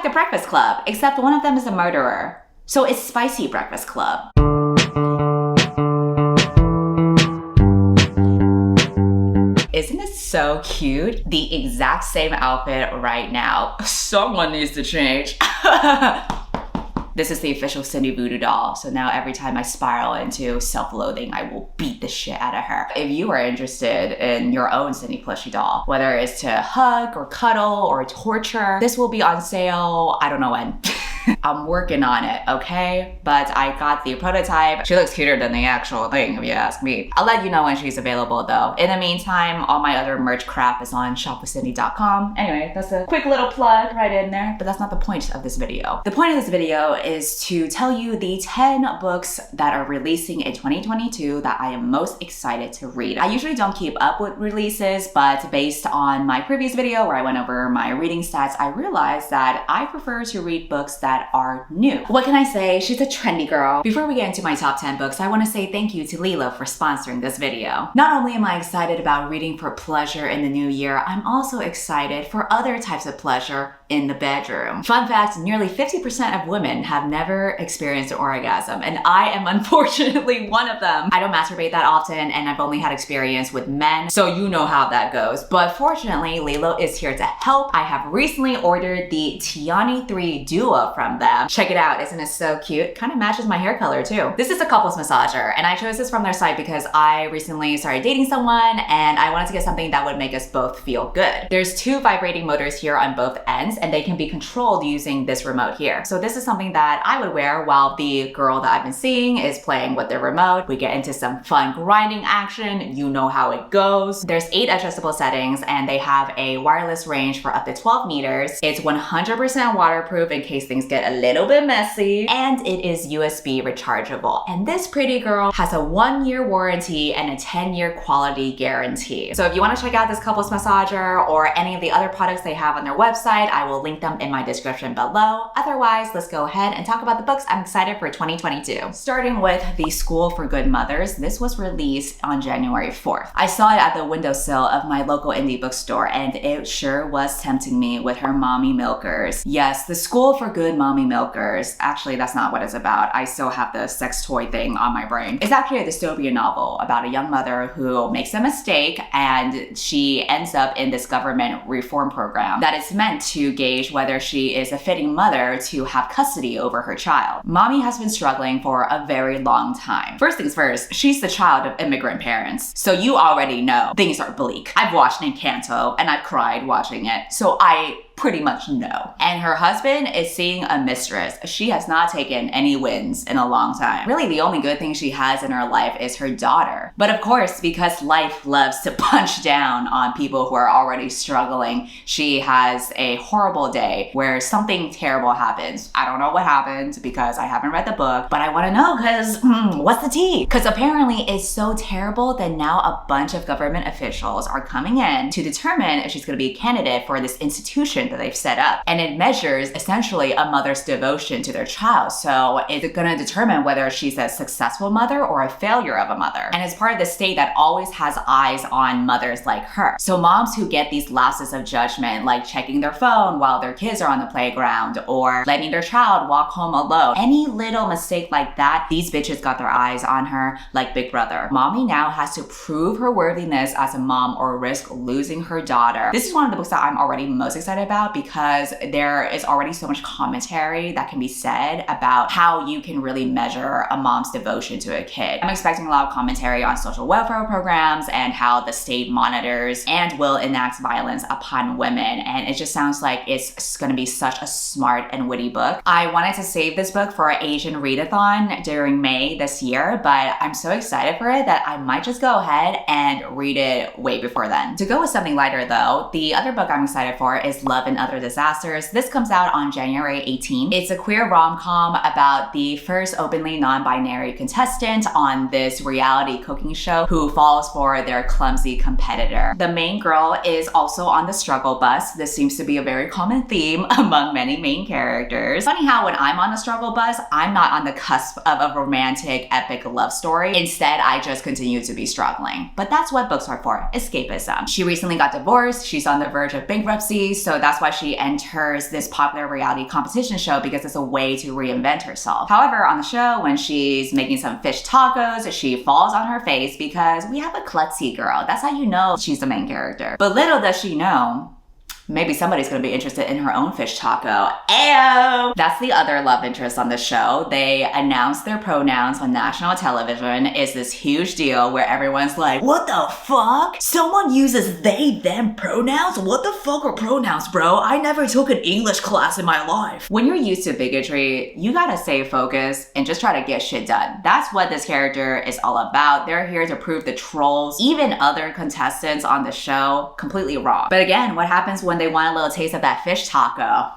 like the Breakfast Club, except one of them is a murderer. So it's Spicy Breakfast Club. Isn't it so cute? The exact same outfit right now. Someone needs to change. This is the official Cindy voodoo doll. So now every time I spiral into self-loathing, I will beat the shit out of her. If you are interested in your own Cindy plushie doll, whether it's to hug or cuddle or torture, this will be on sale, I don't know when. I'm working on it, okay? But I got the prototype. She looks cuter than the actual thing, if you ask me. I'll let you know when she's available though. In the meantime, all my other merch crap is on shopwithcindy.com. Anyway, that's a quick little plug right in there, but that's not the point of this video. The point of this video is to tell you the 10 books that are releasing in 2022 that I am most excited to read. I usually don't keep up with releases, but based on my previous video where I went over my reading stats, I realized that I prefer to read books that are new. What can I say? She's a trendy girl. Before we get into my top 10 books, I want to say thank you to Lelo for sponsoring this video. Not only am I excited about reading for pleasure in the new year, I'm also excited for other types of pleasure in the bedroom. Fun fact, nearly 50% of women have never experienced an orgasm, and I am unfortunately one of them. I don't masturbate that often, and I've only had experience with men, so you know how that goes. But fortunately, Lelo is here to help. I have recently ordered the Tiani 3 Duo from them. Check it out, isn't it so cute? Kind of matches my hair color too. This is a couples massager, and I chose this from their site because I recently started dating someone, and I wanted to get something that would make us both feel good. There's 2 vibrating motors here on both ends, and they can be controlled using this remote here. So this is something that I would wear while the girl that I've been seeing is playing with the remote. We get into some fun grinding action. You know how it goes. There's 8 adjustable settings, and they have a wireless range for up to 12 meters. It's 100% waterproof in case things get a little bit messy, and it is USB rechargeable. And this pretty girl has a 1-year warranty and a 10-year quality guarantee. So if you want to check out this couples massager or any of the other products they have on their website, I will link them in my description below. Otherwise, let's go ahead and talk about the books I'm excited for 2022. Starting with The School for Good Mothers. This was released on January 4th. I saw it at the windowsill of my local indie bookstore, and it sure was tempting me with her mommy milkers. Yes, The School for Good Mommy Milkers. Actually, that's not what it's about. I still have the sex toy thing on my brain. It's actually a dystopian novel about a young mother who makes a mistake, and she ends up in this government reform program that is meant to gauge whether she is a fitting mother to have custody over her child. Mommy has been struggling for a very long time. First things first, she's the child of immigrant parents, so you already know things are bleak. I've watched Encanto, and I've cried watching it, so I pretty much no. And her husband is seeing a mistress. She has not taken any wins in a long time. Really, the only good thing she has in her life is her daughter. But of course, because life loves to punch down on people who are already struggling, she has a horrible day where something terrible happens. I don't know what happened because I haven't read the book, but I want to know because what's the tea? Because apparently it's so terrible that now a bunch of government officials are coming in to determine if she's going to be a candidate for this institution that they've set up. And it measures essentially a mother's devotion to their child. So it's going to determine whether she's a successful mother or a failure of a mother. And it's part of the state that always has eyes on mothers like her. So moms who get these lapses of judgment, like checking their phone while their kids are on the playground or letting their child walk home alone, any little mistake like that, these bitches got their eyes on her like Big Brother. Mommy now has to prove her worthiness as a mom or risk losing her daughter. This is one of the books that I'm already most excited about because there is already so much commentary that can be said about how you can really measure a mom's devotion to a kid. I'm expecting a lot of commentary on social welfare programs and how the state monitors and will enact violence upon women, and it just sounds like it's going to be such a smart and witty book. I wanted to save this book for an Asian readathon during May this year, but I'm so excited for it that I might just go ahead and read it way before then. To go with something lighter though, the other book I'm excited for is Love and Other Disasters. This comes out on January 18th. It's a queer rom-com about the first openly non-binary contestant on this reality cooking show who falls for their clumsy competitor. The main girl is also on the struggle bus. This seems to be a very common theme among many main characters. Funny how when I'm on the struggle bus, I'm not on the cusp of a romantic epic love story. Instead, I just continue to be struggling. But that's what books are for, escapism. She recently got divorced. She's on the verge of bankruptcy, so that's that's why she enters this popular reality competition show, because it's a way to reinvent herself. However, on the show, when she's making some fish tacos, she falls on her face because we have a klutzy girl. That's how you know she's the main character. But little does she know, maybe somebody's gonna be interested in her own fish taco. Ayo! That's the other love interest on the show. They announced their pronouns on national television. It's this huge deal where everyone's like, what the fuck? Someone uses they, them pronouns? What the fuck are pronouns, bro? I never took an English class in my life. When you're used to bigotry, you gotta stay focused and just try to get shit done. That's what this character is all about. They're here to prove the trolls, even other contestants on the show, completely wrong. But again, what happens when they want a little taste of that fish taco?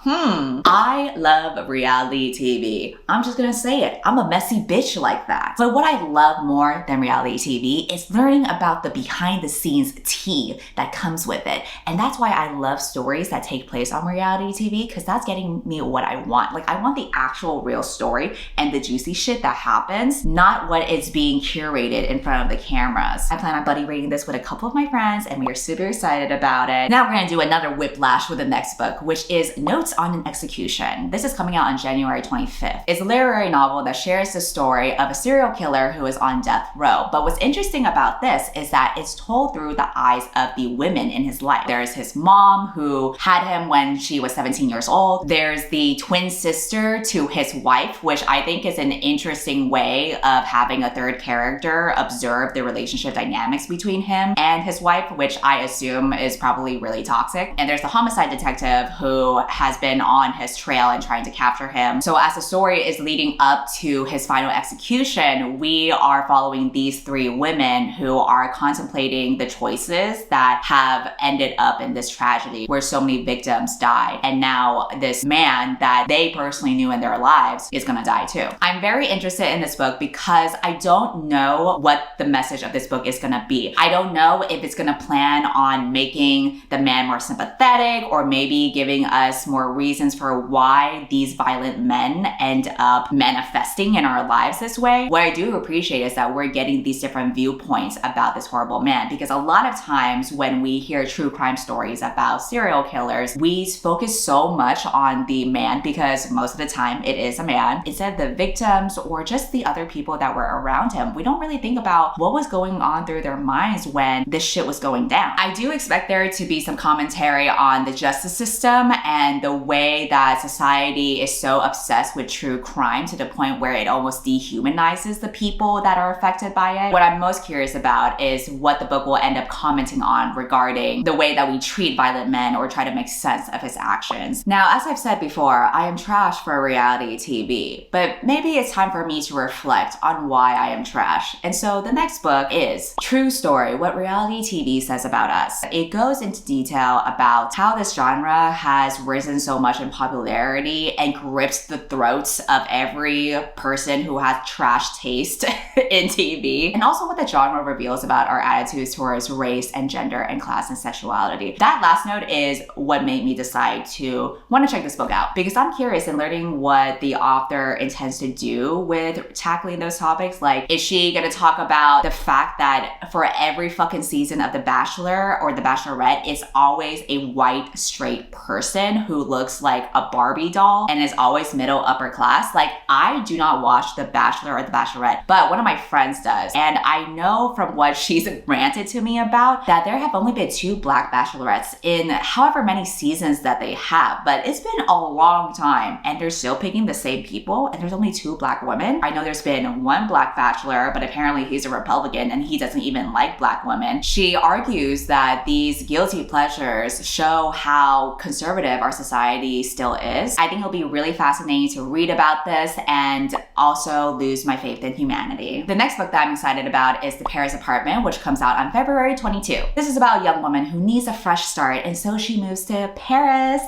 I love reality TV. I'm just gonna say it. I'm a messy bitch like that. But what I love more than reality TV is learning about the behind the scenes tea that comes with it. And that's why I love stories that take place on reality TV, because that's getting me what I want. Like, I want the actual real story and the juicy shit that happens, not what is being curated in front of the cameras. I plan on buddy reading this with a couple of my friends, and we are super excited about it. Now we're gonna do another whiplash with the next book, which is Notes on an Execution. This is coming out on January 25th. It's a literary novel that shares the story of a serial killer who is on death row. But what's interesting about this is that it's told through the eyes of the women in his life. There's his mom, who had him when she was 17 years old. There's the twin sister to his wife, which I think is an interesting way of having a third character observe the relationship dynamics between him and his wife, which I assume is probably really toxic. And there's the homicide detective who has been on his trail and trying to capture him. So as the story is leading up to his final execution, we are following these three women who are contemplating the choices that have ended up in this tragedy where so many victims died. And now this man that they personally knew in their lives is gonna die too. I'm very interested in this book because I don't know what the message of this book is gonna be. I don't know if it's gonna plan on making the man more sympathetic, or maybe giving us more reasons for why these violent men end up manifesting in our lives this way. What I do appreciate is that we're getting these different viewpoints about this horrible man, because a lot of times when we hear true crime stories about serial killers, we focus so much on the man, because most of the time it is a man, instead of the victims or just the other people that were around him. We don't really think about what was going on through their minds when this shit was going down. I do expect there to be some commentary on the justice system and the way that society is so obsessed with true crime to the point where it almost dehumanizes the people that are affected by it. What I'm most curious about is what the book will end up commenting on regarding the way that we treat violent men or try to make sense of his actions. Now, as I've said before, I am trash for reality TV, but maybe it's time for me to reflect on why I am trash. And so the next book is True Story: What Reality TV Says About Us. It goes into detail about how this genre has risen so much in popularity and grips the throats of every person who has trash taste in TV, and also what the genre reveals about our attitudes towards race and gender and class and sexuality. That last note is what made me decide to want to check this book out, because I'm curious in learning what the author intends to do with tackling those topics. Like, is she gonna talk about the fact that for every fucking season of The Bachelor or The Bachelorette, it's always a white straight person who looks like a Barbie doll and is always middle upper class? Like, I do not watch The Bachelor or The Bachelorette, but one of my friends does, and I know from what she's ranted to me about that there have only been 2 black bachelorettes in however many seasons that they have, but it's been a long time and they're still picking the same people, and there's only 2 black women. I know there's been 1 black bachelor, but apparently he's a Republican and he doesn't even like black women. She argues that these guilty pleasures show how conservative our society still is. I think it'll be really fascinating to read about this and also lose my faith in humanity. The next book that I'm excited about is The Paris Apartment, which comes out on February 22. This is about a young woman who needs a fresh start, and so she moves to Paris.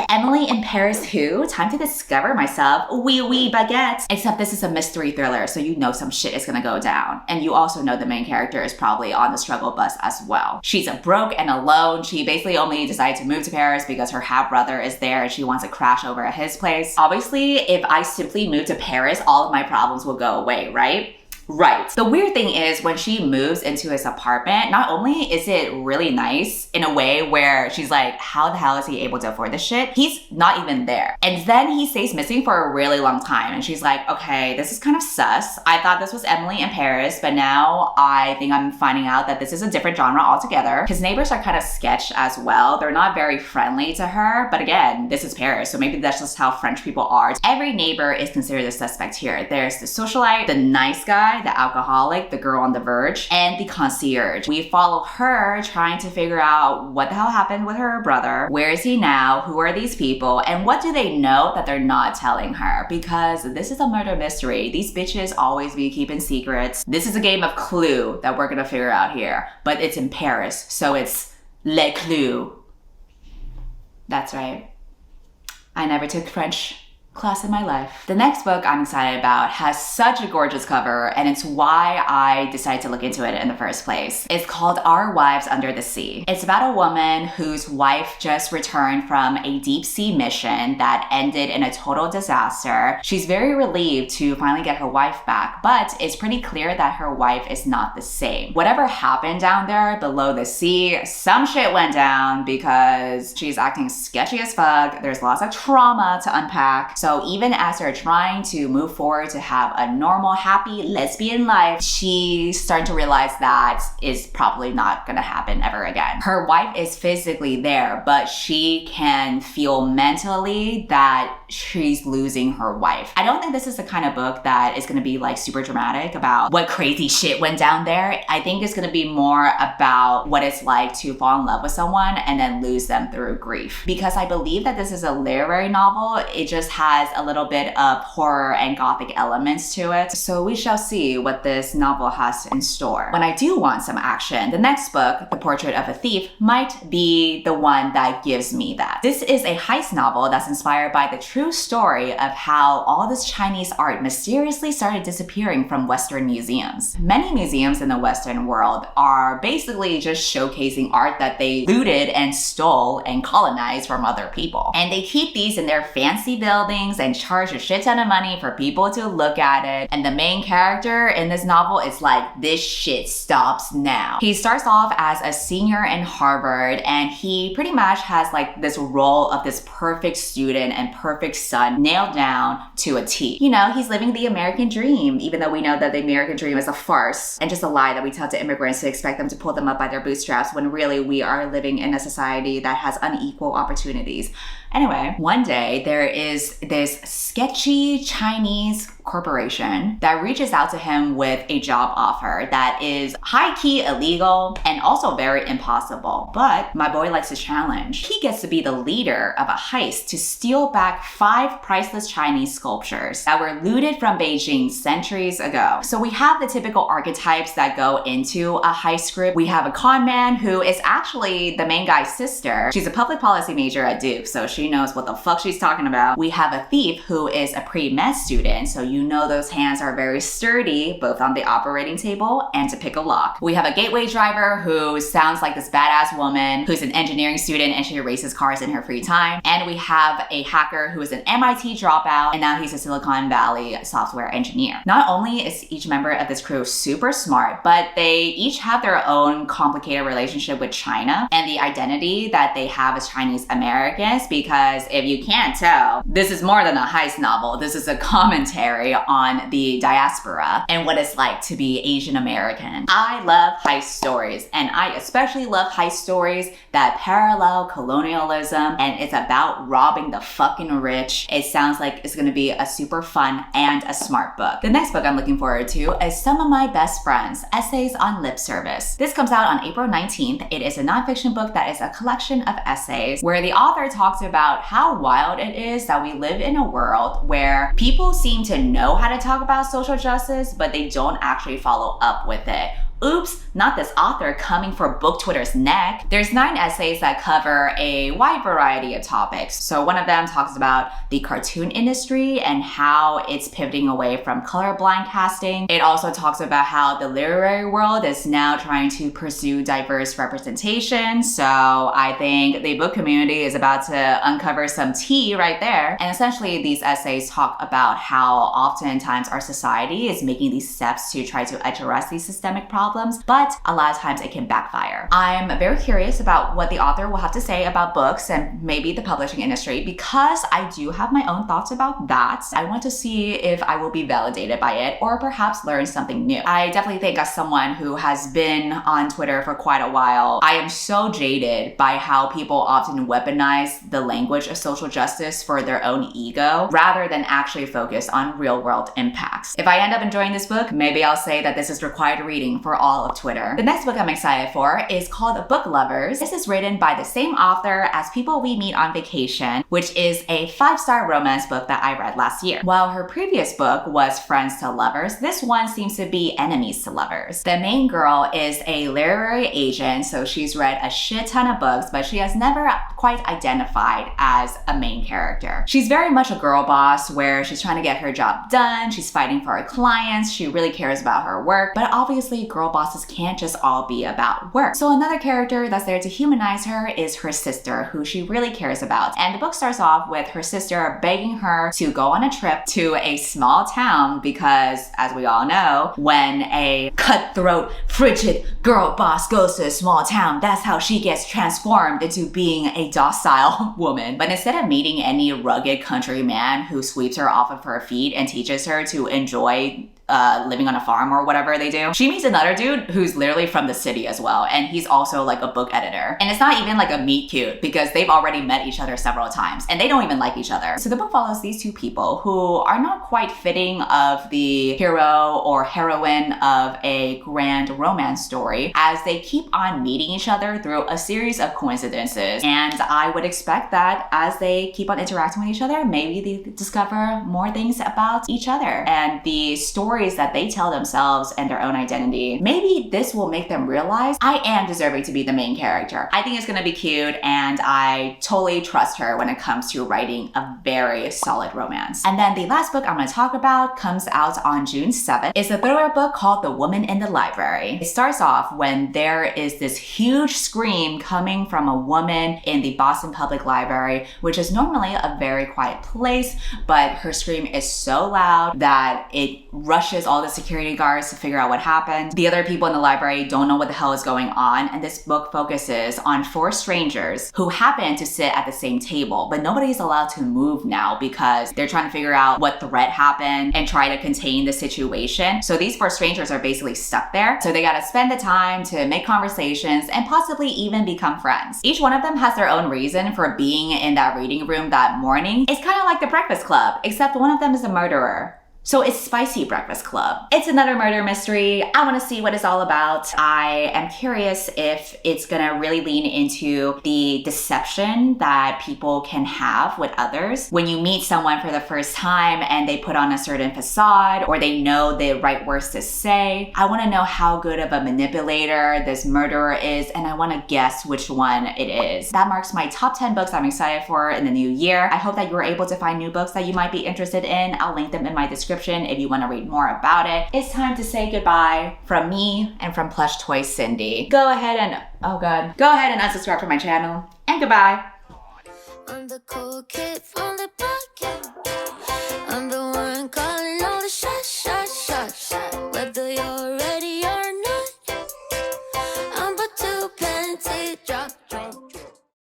Emily in Paris who? Time to discover myself. Oui, baguette. Except this is a mystery thriller, so you know some shit is gonna go down. And you also know the main character is probably on the struggle bus as well. She's broke and alone. She basically only decided to move to Paris because her half-brother is there and she wants to crash over at his place. Obviously, if I simply move to Paris, all of my problems will go away, right? Right. The weird thing is when she moves into his apartment, not only is it really nice in a way where she's like, how the hell is he able to afford this shit? He's not even there. And then he stays missing for a really long time. And she's like, okay, this is kind of sus. I thought this was Emily in Paris, but now I think I'm finding out that this is a different genre altogether. His neighbors are kind of sketch as well. They're not very friendly to her, but again, this is Paris, so maybe that's just how French people are. Every neighbor is considered a suspect here. There's the socialite, the nice guy, the alcoholic, the girl on the verge, and the concierge. We follow her trying to figure out what the hell happened with her brother, where is he now, who are these people, and what do they know that they're not telling her? Because this is a murder mystery. These bitches always be keeping secrets. This is a game of Clue that we're gonna figure out here, but it's in Paris, so it's Le Clue. That's right. I never took French class in my life. The next book I'm excited about has such a gorgeous cover, and it's why I decided to look into it in the first place. It's called Our Wives Under the Sea. It's about a woman whose wife just returned from a deep sea mission that ended in a total disaster. She's very relieved to finally get her wife back, but it's pretty clear that her wife is not the same. Whatever happened down there below the sea, some shit went down because she's acting sketchy as fuck. There's lots of trauma to unpack. So even as they're trying to move forward to have a normal, happy lesbian life, she's starting to realize that is probably not gonna happen ever again. Her wife is physically there, but she can feel mentally that she's losing her wife. I don't think this is the kind of book that is gonna be like super dramatic about what crazy shit went down there. I think it's gonna be more about what it's like to fall in love with someone and then lose them through grief. Because I believe that this is a literary novel, it just has a little bit of horror and gothic elements to it. So we shall see what this novel has in store. When I do want some action, the next book, The Portrait of a Thief, might be the one that gives me that. This is a heist novel that's inspired by the true story of how all this Chinese art mysteriously started disappearing from Western museums. Many museums in the Western world are basically just showcasing art that they looted and stole and colonized from other people. And they keep these in their fancy buildings and charge a shit ton of money for people to look at it. And the main character in this novel is like, this shit stops now. He starts off as a senior in Harvard, and he pretty much has like this role of this perfect student and perfect son nailed down to a T. You know, he's living the American dream, even though we know that the American dream is a farce and just a lie that we tell to immigrants to expect them to pull them up by their bootstraps, when really we are living in a society that has unequal opportunities. Anyway, one day there is this sketchy Chinese corporation that reaches out to him with a job offer that is high-key illegal and also very impossible. But my boy likes a challenge. He gets to be the leader of a heist to steal back 5 priceless Chinese sculptures that were looted from Beijing centuries ago. So we have the typical archetypes that go into a heist group. We have a con man who is actually the main guy's sister. She's a public policy major at Duke, so she knows what the fuck she's talking about. We have a thief who is a pre-med student, so you know those hands are very sturdy, both on the operating table and to pick a lock. We have a gateway driver who sounds like this badass woman who's an engineering student and she races cars in her free time. And we have a hacker who is an MIT dropout and now he's a Silicon Valley software engineer. Not only is each member of this crew super smart, but they each have their own complicated relationship with China and the identity that they have as Chinese Americans, because if you can't tell, this is more than a heist novel. This is a commentary on the diaspora and what it's like to be Asian American. I love heist stories, and I especially love heist stories that parallel colonialism and it's about robbing the fucking rich. It sounds like it's gonna be a super fun and a smart book. The next book I'm looking forward to is Some of My Best Friends, Essays on Lip Service. This comes out on April 19th. It is a nonfiction book that is a collection of essays where the author talks about how wild it is that we live in a world where people seem to know how to talk about social justice, but they don't actually follow up with it. oops, not this author coming for book Twitter's neck. There's 9 essays that cover a wide variety of topics. So one of them talks about the cartoon industry and how it's pivoting away from colorblind casting. It also talks about how the literary world is now trying to pursue diverse representation. So I think the book community is about to uncover some tea right there. And essentially these essays talk about how oftentimes our society is making these steps to try to address these systemic problems, but a lot of times it can backfire. I'm very curious about what the author will have to say about books and maybe the publishing industry, because I do have my own thoughts about that. I want to see if I will be validated by it or perhaps learn something new. I definitely think, as someone who has been on Twitter for quite a while, I am so jaded by how people often weaponize the language of social justice for their own ego rather than actually focus on real world impacts. If I end up enjoying this book, maybe I'll say that this is required reading for all of Twitter. The next book I'm excited for is called Book Lovers. This is written by the same author as People We Meet on Vacation, which is a 5-star romance book that I read last year. While her previous book was Friends to Lovers, this one seems to be Enemies to Lovers. The main girl is a literary agent, so she's read a shit ton of books, but she has never quite identified as a main character. She's very much a girl boss where she's trying to get her job done, she's fighting for her clients, she really cares about her work, but obviously girl bosses can't just all be about work. So another character that's there to humanize her is her sister, who she really cares about. And the book starts off with her sister begging her to go on a trip to a small town because, as we all know, when a cutthroat, frigid girl boss goes to a small town, that's how she gets transformed into being a docile woman. But instead of meeting any rugged country man who sweeps her off of her feet and teaches her to enjoy living on a farm or whatever they do, she meets another dude who's literally from the city as well, and he's also like a book editor. And it's not even like a meet cute because they've already met each other several times and they don't even like each other. So the book follows these two people who are not quite fitting of the hero or heroine of a grand romance story as they keep on meeting each other through a series of coincidences. And I would expect that as they keep on interacting with each other, maybe they discover more things about each other and the stories that they tell themselves and their own identity. Maybe this will make them realize I am deserving to be the main character. I think it's gonna be cute, and I totally trust her when it comes to writing a very solid romance. And then the last book I'm gonna talk about comes out on June 7th. It's a thriller book called The Woman in the Library. It starts off when there is this huge scream coming from a woman in the Boston Public Library, which is normally a very quiet place, but her scream is so loud that it rushes all the security guards to figure out what happened. The other people in the library don't know what the hell is going on, and this book focuses on 4 strangers who happen to sit at the same table, but nobody's allowed to move now because they're trying to figure out what threat happened and try to contain the situation. So these 4 strangers are basically stuck there. So they gotta spend the time to make conversations and possibly even become friends. Each one of them has their own reason for being in that reading room that morning. It's kind of like the Breakfast Club, except one of them is a murderer. So it's Spicy Breakfast Club. It's another murder mystery. I want to see what it's all about. I am curious if it's gonna really lean into the deception that people can have with others. When you meet someone for the first time and they put on a certain facade or they know the right words to say, I want to know how good of a manipulator this murderer is, and I want to guess which one it is. That marks my top 10 books I'm excited for in the new year. I hope that you were able to find new books that you might be interested in. I'll link them in my description if you want to read more about it. It's time to say goodbye from me and from Plush Toy Cindy. Go ahead and unsubscribe from my channel, and goodbye. On the cool kid from the bucket.